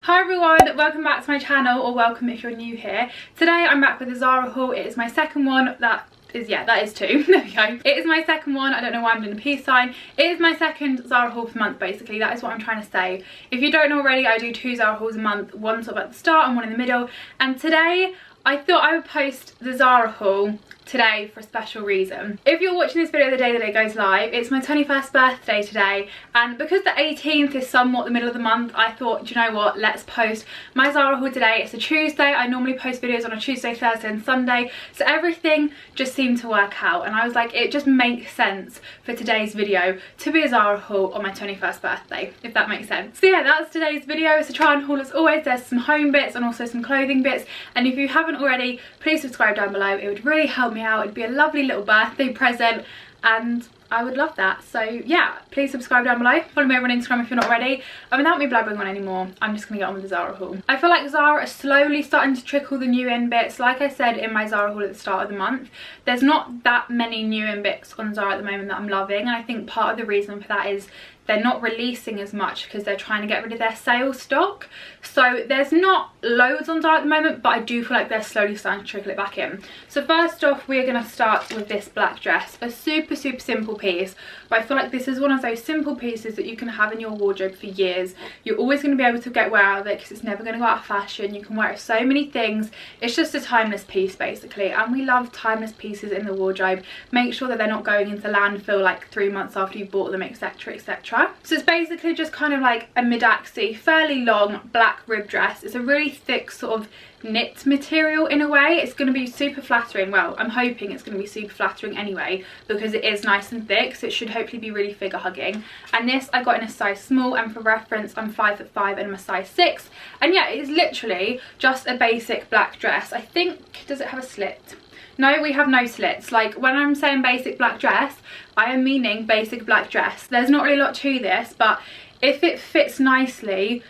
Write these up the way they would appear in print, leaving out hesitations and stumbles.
Hi everyone, welcome back to my channel, or welcome if you're new here. Today I'm back with a Zara haul. It is my second one. That is two. There we go. It is my second one. I don't know why I'm doing a peace sign. It is my second Zara haul per month, basically. That is what I'm trying to say. If you don't know already, I do 2 Zara hauls a month, one sort of at the start and one in the middle. And today I thought I would post the Zara haul today for a special reason. If you're watching this video the day that it goes live, it's my 21st birthday today, and because the 18th is somewhat the middle of the month, I thought, do you know what, let's post my Zara haul today. It's a Tuesday. I normally post videos on a Tuesday, Thursday and Sunday, so everything just seemed to work out, and I was like, it just makes sense for today's video to be a Zara haul on my 21st birthday, if that makes sense. So yeah, that's today's video. It's a try and haul as always. There's some home bits and also some clothing bits, and if you haven't already, please subscribe down below. It would really help me out. It'd be a lovely little birthday present and I would love that. So yeah, please subscribe down below. Follow me over on Instagram if you're not already. And without me blabbering on anymore, I'm just gonna get on with the Zara haul. I feel like Zara are slowly starting to trickle the new in bits. Like I said in my Zara haul at the start of the month, there's not that many new in bits on Zara at the moment that I'm loving, and I think part of the reason for that is they're not releasing as much because they're trying to get rid of their sales stock. So there's not loads on Zara at the moment, but I do feel like they're slowly starting to trickle it back in. So first off, we're going to start with this black dress. A super simple piece, but I feel like this is one of those simple pieces that you can have in your wardrobe for years. You're always going to be able to get wear out of it because it's never going to go out of fashion. You can wear it so many things. It's just a timeless piece basically, and we love timeless pieces in the wardrobe. Make sure that they're not going into landfill like 3 months after you bought them, etc, etc. So it's basically just kind of like a mid-axi, fairly long black rib dress. It's a really thick sort of knit material in a way. It's going to be super flattering. Well, I'm hoping it's going to be super flattering anyway because it is nice and thick, so it should hopefully be really figure hugging. And this I got in a size small, and for reference I'm 5'5" and I'm a size 6. And yeah, it is literally just a basic black dress. I think, does it have a slit? No, we have no slits. Like when I'm saying basic black dress, I am meaning basic black dress. There's not really a lot to this, but if it fits nicely,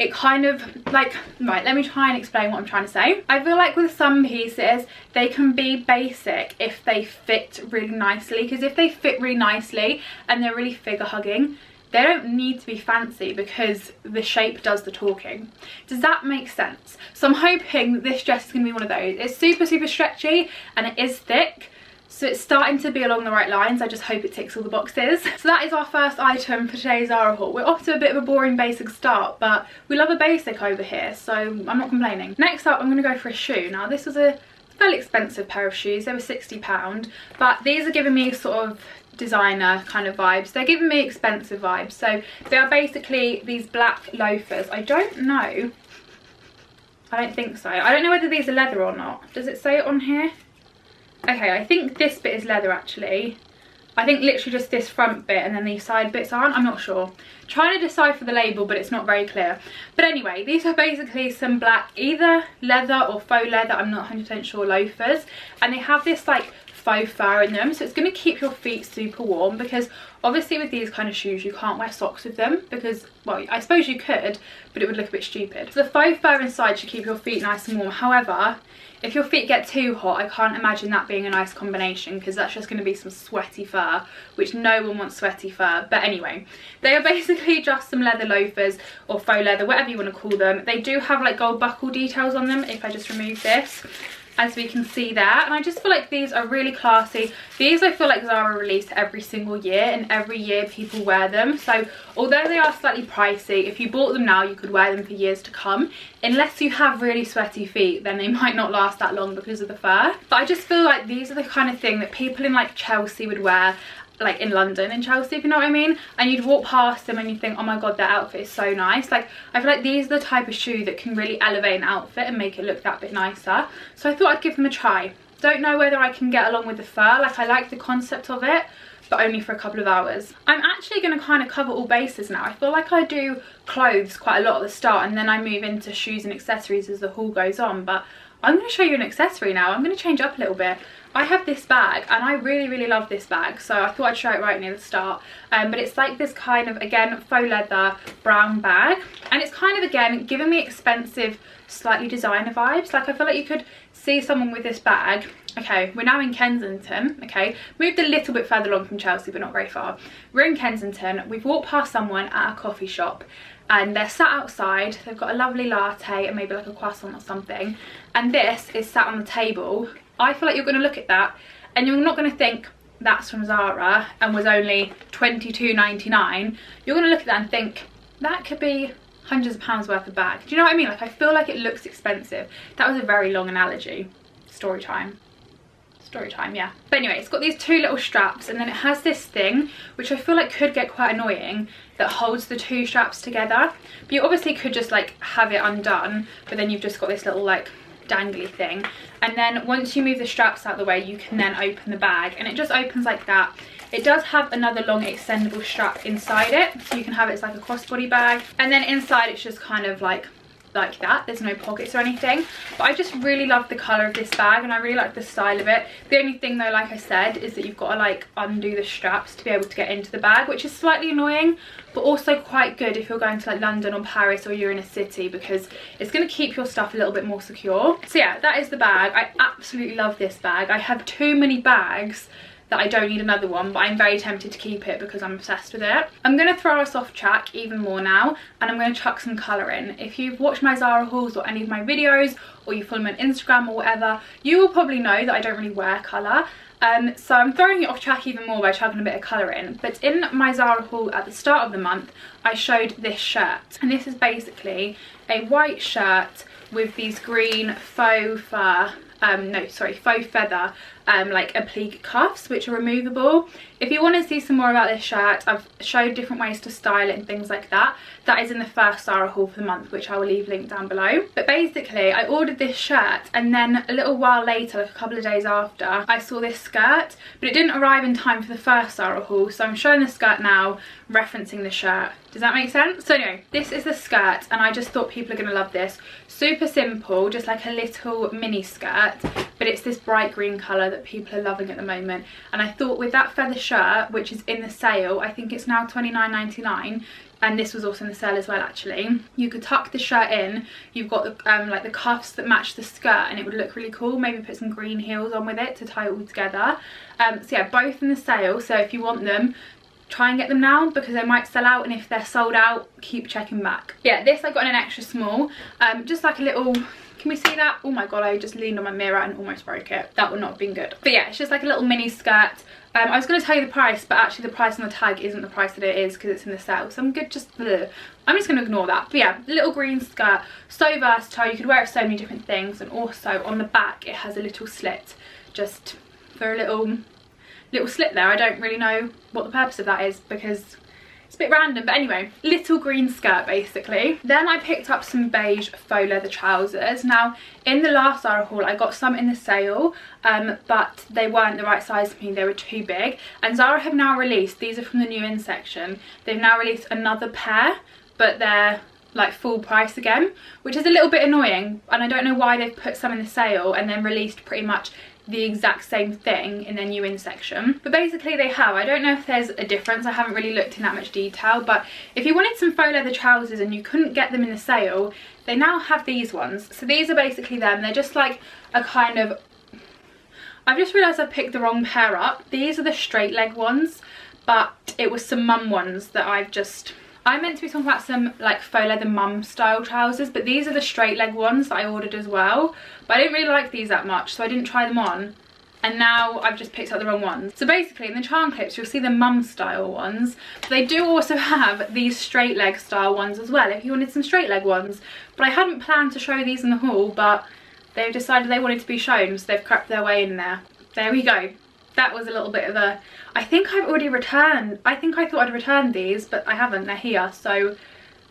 it kind of like, right, let me try and explain what I'm trying to say. I feel like with some pieces, they can be basic if they fit really nicely, because if they fit really nicely and they're really figure hugging, they don't need to be fancy because the shape does the talking. Does that make sense? So I'm hoping that this dress is going to be one of those. It's super stretchy and it is thick, so it's starting to be along the right lines. I just hope it ticks all the boxes. So that is our first item for today's Zara haul. We're off to a bit of a boring basic start, but we love a basic over here, so I'm not complaining. Next up, I'm going to go for a shoe. Now this was a fairly expensive pair of shoes. They were £60, but these are giving me sort of designer kind of vibes. They're giving me expensive vibes. So they are basically these black loafers. I don't know. I don't think so. I don't know whether these are leather or not. Does it say it on here? Okay, I think this bit is leather actually. I think literally just this front bit and then these side bits aren't. I'm not sure. Trying to decipher the label, but it's not very clear. But anyway, these are basically some black, either leather or faux leather, I'm not 100% sure, loafers. And they have this like faux fur in them, so it's going to keep your feet super warm, because obviously with these kind of shoes you can't wear socks with them because, well, I suppose you could, but it would look a bit stupid. So the faux fur inside should keep your feet nice and warm. However, if your feet get too hot, I can't imagine that being a nice combination, because that's just going to be some sweaty fur, which no one wants sweaty fur. But anyway, they are basically just some leather loafers, or faux leather, whatever you want to call them. They do have like gold buckle details on them if I just remove this, as we can see there. And I just feel like these are really classy. These I feel like Zara release every single year, and every year people wear them. So although they are slightly pricey, if you bought them now you could wear them for years to come. Unless you have really sweaty feet, then they might not last that long because of the fur. But I just feel like these are the kind of thing that people in like Chelsea would wear, like in London, in Chelsea, if you know what I mean. And you'd walk past them and you think, oh my god, their outfit is so nice. Like I feel like these are the type of shoe that can really elevate an outfit and make it look that bit nicer. So I thought I'd give them a try. Don't know whether I can get along with the fur. Like I like the concept of it, but only for a couple of hours. I'm actually going to kind of cover all bases now. I feel like I do clothes quite a lot at the start, and then I move into shoes and accessories as the haul goes on. But I'm going to show you an accessory now. I'm going to change up a little bit. I have this bag and I really love this bag, so I thought I'd show it right near the start. But it's like this kind of, again, faux leather brown bag, and it's kind of, again, giving me expensive, slightly designer vibes. Like I feel like you could see someone with this bag. Okay, we're now in Kensington. Okay, moved a little bit further along from Chelsea, but not very far. We're in Kensington. We've walked past someone at a coffee shop and they're sat outside. They've got a lovely latte and maybe like a croissant or something, and this is sat on the table. I feel like you're going to look at that and you're not going to think that's from Zara and was only £22.99. You're going to look at that and think that could be hundreds of pounds worth of bag. Do you know what I mean? Like, I feel like it looks expensive. That was a very long analogy. Story time, yeah. But anyway, it's got these two little straps, and then it has this thing which I feel like could get quite annoying, that holds the two straps together. But you obviously could just like have it undone, but then you've just got this little like dangly thing, and then once you move the straps out of the way, you can then open the bag, and it just opens like that. It does have another long extendable strap inside it, so you can have it as like a crossbody bag, and then inside it's just kind of like that. There's no pockets or anything, but I just really love the colour of this bag and I really like the style of it. The only thing though, like I said, is that you've got to like undo the straps to be able to get into the bag, which is slightly annoying, but also quite good if you're going to like London or Paris or you're in a city, because it's going to keep your stuff a little bit more secure. So yeah, that is the bag. I absolutely love this bag. I have too many bags that I don't need another one, but I'm very tempted to keep it because I'm obsessed with it. I'm going to throw us off track even more now, and I'm going to chuck some colour in. If you've watched my Zara hauls or any of my videos, or you follow me on Instagram or whatever, you will probably know that I don't really wear colour. So I'm throwing it off track even more by chucking a bit of colour in. But in my Zara haul at the start of the month, I showed this shirt, and this is basically a white shirt with these green faux feather like applique cuffs, which are removable. If you want to see some more about this shirt, I've showed different ways to style it and things like that. That is in the first Zara haul for the month, which I will leave linked down below. But basically, I ordered this shirt, and then a little while later, like a couple of days after, I saw this skirt, but it didn't arrive in time for the first Zara haul, so I'm showing the skirt now, referencing the shirt. Does that make sense? So anyway, this is the skirt, and I just thought people are going to love this. Super simple, just like a little mini skirt, but it's this bright green colour that people are loving at the moment. And I thought with that feather shirt, which is in the sale, I think it's now £29.99, and this was also in the sale as well actually, you could tuck the shirt in. You've got the like the cuffs that match the skirt, and it would look really cool. Maybe put some green heels on with it to tie it all together. So yeah, both in the sale, so if you want them, try and get them now because they might sell out, and if they're sold out, keep checking back. Yeah, this I got in an extra small, just like a little, can we see that? Oh my god, I just leaned on my mirror and almost broke it. That would not have been good. But yeah, it's just like a little mini skirt. I was going to tell you the price, but actually the price on the tag isn't the price that it is because it's in the sale, so I'm just going to ignore that. But yeah, little green skirt, so versatile. You could wear it for so many different things, and also on the back it has a little slit, just for a little slit there. I don't really know what the purpose of that is because it's a bit random, but anyway, little green skirt basically. Then I picked up some beige faux leather trousers. Now in the last Zara haul I got some in the sale, but they weren't the right size for me, they were too big, and Zara have now released, these are from the new in section, they've now released another pair, but they're like full price again, which is a little bit annoying, and I don't know why they've put some in the sale and then released pretty much the exact same thing in their new in section. But basically they have, I don't know if there's a difference, I haven't really looked in that much detail, but if you wanted some faux leather trousers and you couldn't get them in the sale, they now have these ones. So these are basically them. They're just like a kind of, I've just realised I picked the wrong pair up. These are the straight leg ones, but it was some mum ones that I meant to be talking about some like faux leather mum style trousers, but these are the straight leg ones that I ordered as well. But I didn't really like these that much, so I didn't try them on. And now I've just picked up the wrong ones. So basically in the charm clips you'll see the mum style ones. But they do also have these straight leg style ones as well, if you wanted some straight leg ones. But I hadn't planned to show these in the haul, but they've decided they wanted to be shown, so they've crept their way in there. There we go. That was a little bit of a, I think I've already returned, I thought I'd returned these, but I haven't, they're here, so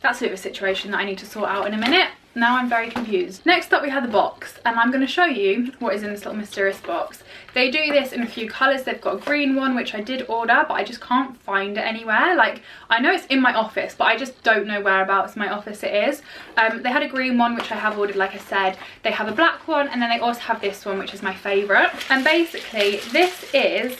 that's a bit of a situation that I need to sort out in a minute. Now I'm very confused. Next up we have the box, and I'm going to show you what is in this little mysterious box. They do this in a few colours. They've got a green one, which I did order, but I just can't find it anywhere. Like, I know it's in my office, but I just don't know whereabouts in my office it is. They had a green one, which I have ordered, like I said. They have a black one, and then they also have this one, which is my favourite. And basically, this is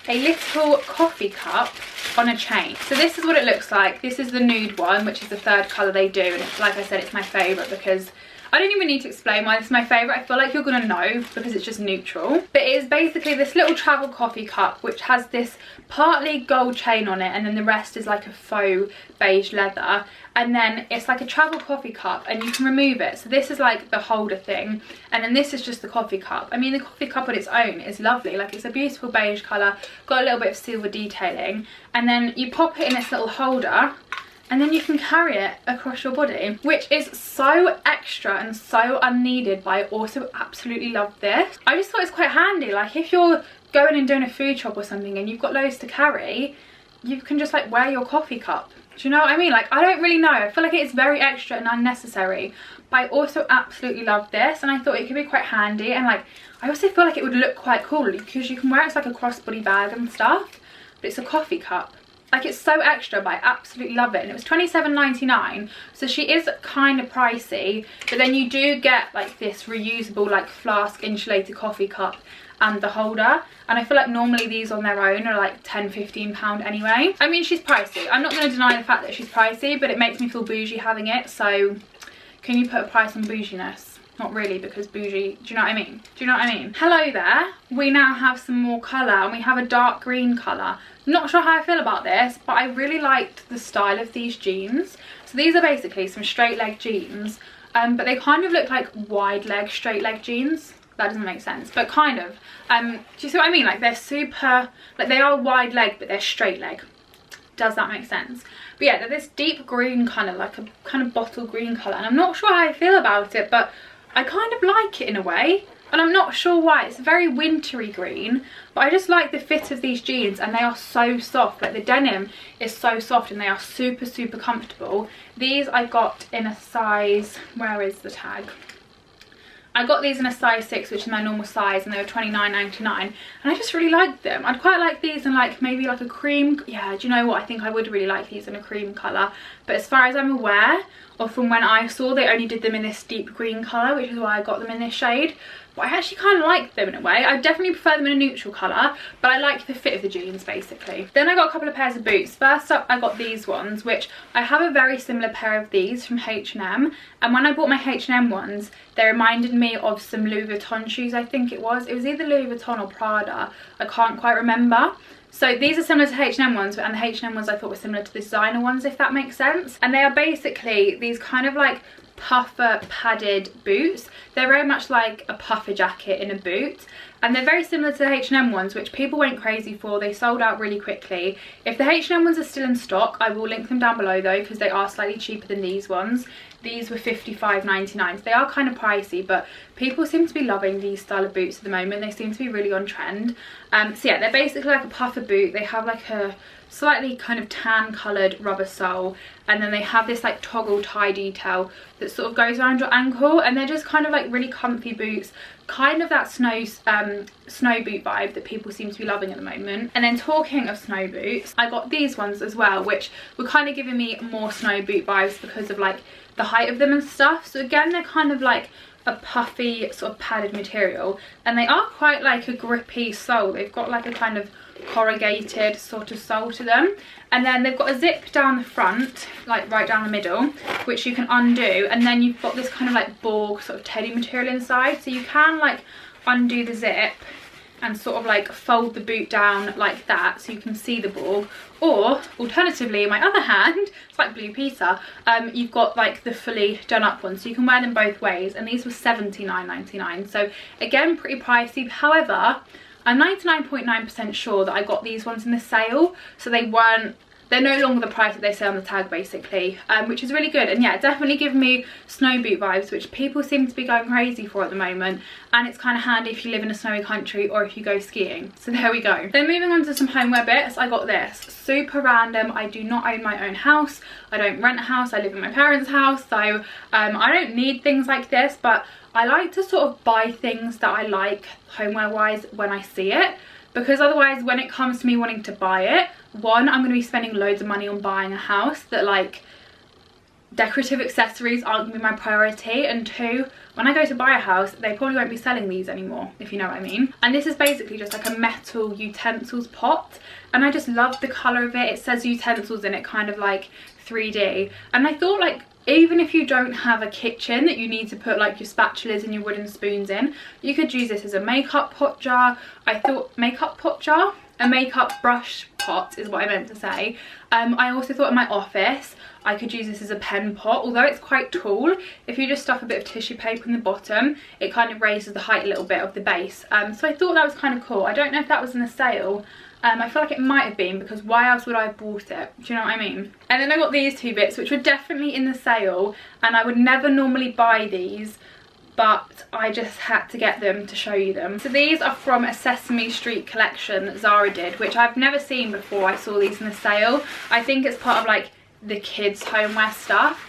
a little coffee cup on a chain. So this is what it looks like. This is the nude one, which is the third colour they do, and it's, like I said, it's my favourite because I don't even need to explain why this is my favourite. I feel like you're going to know because it's just neutral. But it is basically this little travel coffee cup which has this partly gold chain on it, and then the rest is like a faux beige leather. And then it's like a travel coffee cup and you can remove it. So this is like the holder thing, and then this is just the coffee cup. I mean, the coffee cup on its own is lovely. Like, it's a beautiful beige colour, got a little bit of silver detailing, and then you pop it in this little holder and then you can carry it across your body, which is so extra and so unneeded, but I also absolutely love this. I just thought it's quite handy. Like, if you're going and doing a food shop or something and you've got loads to carry, you can just like wear your coffee cup. Do you know what I mean? Like, I don't really know. I feel like it's very extra and unnecessary, but I also absolutely love this, and I thought it could be quite handy. And like, I also feel like it would look quite cool because you can wear it as like a crossbody bag and stuff, but it's a coffee cup. Like, it's so extra, but I absolutely love it. And it was £27.99, so she is kind of pricey, but then you do get like this reusable like flask insulated coffee cup and the holder, and I feel like normally these on their own are like £10–15 anyway. I mean, she's pricey. I'm not going to deny the fact that she's pricey, but it makes me feel bougie having it. So can you put a price on bouginess? Not really, because bougie, do you know what I mean? Do you know what I mean? Hello there. We now have some more colour, and we have a dark green colour. Not sure how I feel about this, but I really liked the style of these jeans. So these are basically some straight leg jeans, but they kind of look like wide leg straight leg jeans. That doesn't make sense, but kind of. Do you see what I mean? Like, they're super, like, they are wide leg, but they're straight leg. Does that make sense? But yeah, they're this deep green colour, like a kind of bottle green colour, and I'm not sure how I feel about it, but I kind of like it in a way, and I'm not sure why. It's very wintry green, but I just like the fit of these jeans, and they are so soft. Like, the denim is so soft and they are super, super comfortable. These I got in a size, where is the tag? I got these in a size 6, which is my normal size, and they were £29.99, and I just really liked them. I'd quite like these in like maybe like a cream. Yeah, do you know what? I think I would really like these in a cream colour, but as far as I'm aware, or from when I saw, they only did them in this deep green colour, which is why I got them in this shade. But I actually kind of like them in a way. I definitely prefer them in a neutral colour, but I like the fit of the jeans basically. Then I got a couple of pairs of boots. First up, I got these ones, which I have a very similar pair of these from H&M. And when I bought my H&M ones, they reminded me of some Louis Vuitton shoes, I think it was. It was either Louis Vuitton or Prada. I can't quite remember. So these are similar to H&M ones, and the H&M ones I thought were similar to the designer ones, if that makes sense. And they are basically these kind of like puffer padded boots. They're very much like a puffer jacket in a boot, and they're very similar to the H&M ones, which people went crazy for. They sold out really quickly. If the H&M ones are still in stock, I will link them down below though, because they are slightly cheaper than these ones. These were £55.99, so they are kind of pricey, but people seem to be loving these style of boots at the moment. They seem to be really on trend. So yeah, they're basically like a puffer boot. They have like a slightly kind of tan coloured rubber sole, and then they have this like toggle tie detail that sort of goes around your ankle, and they're just kind of like really comfy boots, kind of that snow boot vibe that people seem to be loving at the moment. And then talking of snow boots, I got these ones as well, which were kind of giving me more snow boot vibes because of like the height of them and stuff. So again, they're kind of like a puffy sort of padded material, and they are quite like a grippy sole. They've got like a kind of corrugated sort of sole to them, and then they've got a zip down the front, like right down the middle, which you can undo, and then you've got this kind of like Borg sort of teddy material inside, so you can like undo the zip and sort of like fold the boot down like that so you can see the Borg. Or alternatively, in my other hand, it's like Blue Peter, you've got like the fully done up one, so you can wear them both ways, and these were £79.99, so again pretty pricey. However, I'm 99.9% sure that I got these ones in the sale, so they're no longer the price that they say on the tag basically, which is really good. And yeah, definitely give me snow boot vibes, which people seem to be going crazy for at the moment, and it's kind of handy if you live in a snowy country or if you go skiing. So there we go. Then moving on to some homeware bits, I got this. Super random. I do not own my own house. I don't rent a house. I live in my parents' house, so I don't need things like this, but I like to sort of buy things that I like homeware wise when I see it, because otherwise when it comes to me wanting to buy it, one, I'm going to be spending loads of money on buying a house that like decorative accessories aren't going to be my priority, and two, when I go to buy a house, they probably won't be selling these anymore, if you know what I mean. And this is basically just like a metal utensils pot, and I just love the colour of it. It says utensils in it, kind of like 3D, and I thought like even if you don't have a kitchen that you need to put like your spatulas and your wooden spoons in, you could use this as a makeup pot jar. I thought makeup pot jar? A makeup brush pot is what I meant to say. I also thought in my office I could use this as a pen pot, although it's quite tall. If you just stuff a bit of tissue paper in the bottom, it kind of raises the height a little bit of the base. So I thought that was kind of cool. I don't know if that was in a sale. I feel like it might have been, because why else would I have bought it? Do you know what I mean? And then I got these two bits, which were definitely in the sale, and I would never normally buy these, but I just had to get them to show you them. So these are from a Sesame Street collection that Zara did, which I've never seen before. I saw these in the sale. I think it's part of like the kids' homeware stuff.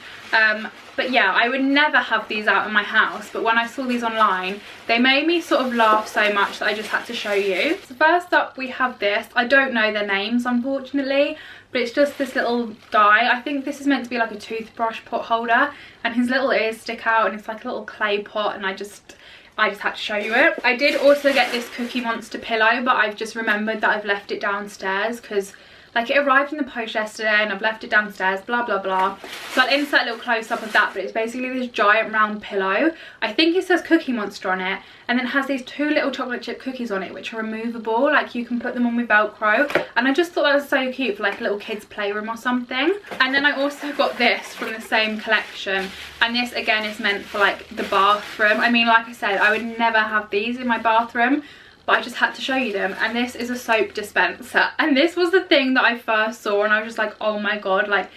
But yeah, I would never have these out in my house, but when I saw these online, they made me sort of laugh so much that I just had to show you. So first up we have this. I don't know their names, unfortunately, but it's just this little guy. I think this is meant to be like a toothbrush pot holder, and his little ears stick out, and it's like a little clay pot, and I just had to show you it. I did also get this Cookie Monster pillow, but I've just remembered that I've left it downstairs because like it arrived in the post yesterday and I've left it downstairs, blah blah blah. So I'll insert a little close up of that, but it's basically this giant round pillow. I think it says Cookie Monster on it, and then it has these two little chocolate chip cookies on it which are removable, like you can put them on with Velcro, and I just thought that was so cute for like a little kid's playroom or something. And then I also got this from the same collection, and this again is meant for like the bathroom. I mean, like I said, I would never have these in my bathroom, but I just had to show you them. And this is a soap dispenser, and this was the thing that I first saw and I was just like, oh my god, like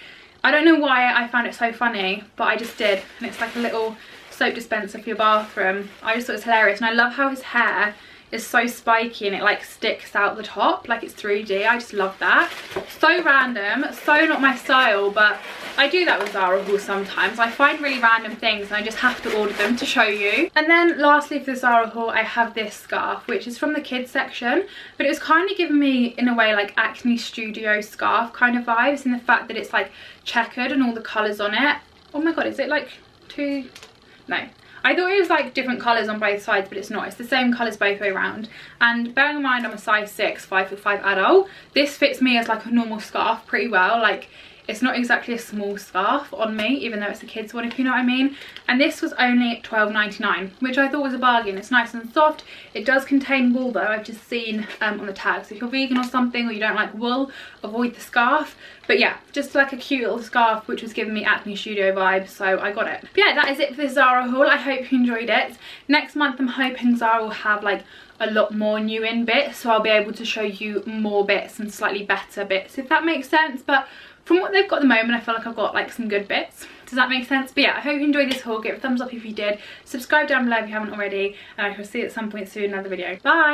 I don't know why I found it so funny, but I just did. And it's like a little soap dispenser for your bathroom. I just thought it was hilarious, and I love how his hair is so spiky and it like sticks out the top like it's 3D. I just love that. So random, so not my style, but I do that with Zara hauls sometimes. I find really random things and I just have to order them to show you. And then lastly for the Zara haul, I have this scarf, which is from the kids section, but it was kind of giving me in a way like Acne Studio scarf kind of vibes, in the fact that it's like checkered and all the colours on it. Oh my god, is it like two? No. I thought it was like different colours on both sides, but it's not. It's the same colours both way around. And bearing in mind I'm a size 6, 5'5" adult, this fits me as like a normal scarf pretty well. Like, it's not exactly a small scarf on me, even though it's a kid's one, if you know what I mean. And this was only £12.99, which I thought was a bargain. It's nice and soft. It does contain wool though, I've just seen on the tag. So if you're vegan or something, or you don't like wool, avoid the scarf. But yeah, just like a cute little scarf, which was giving me Acne Studio vibes, so I got it. But yeah, that is it for this Zara haul. I hope you enjoyed it. Next month I'm hoping Zara will have like a lot more new in bits, so I'll be able to show you more bits and slightly better bits, if that makes sense. But from what they've got at the moment, I feel like I've got like some good bits. Does that make sense? But yeah, I hope you enjoyed this haul. Give it a thumbs up if you did. Subscribe down below if you haven't already, and I shall see you at some point soon in another video. Bye!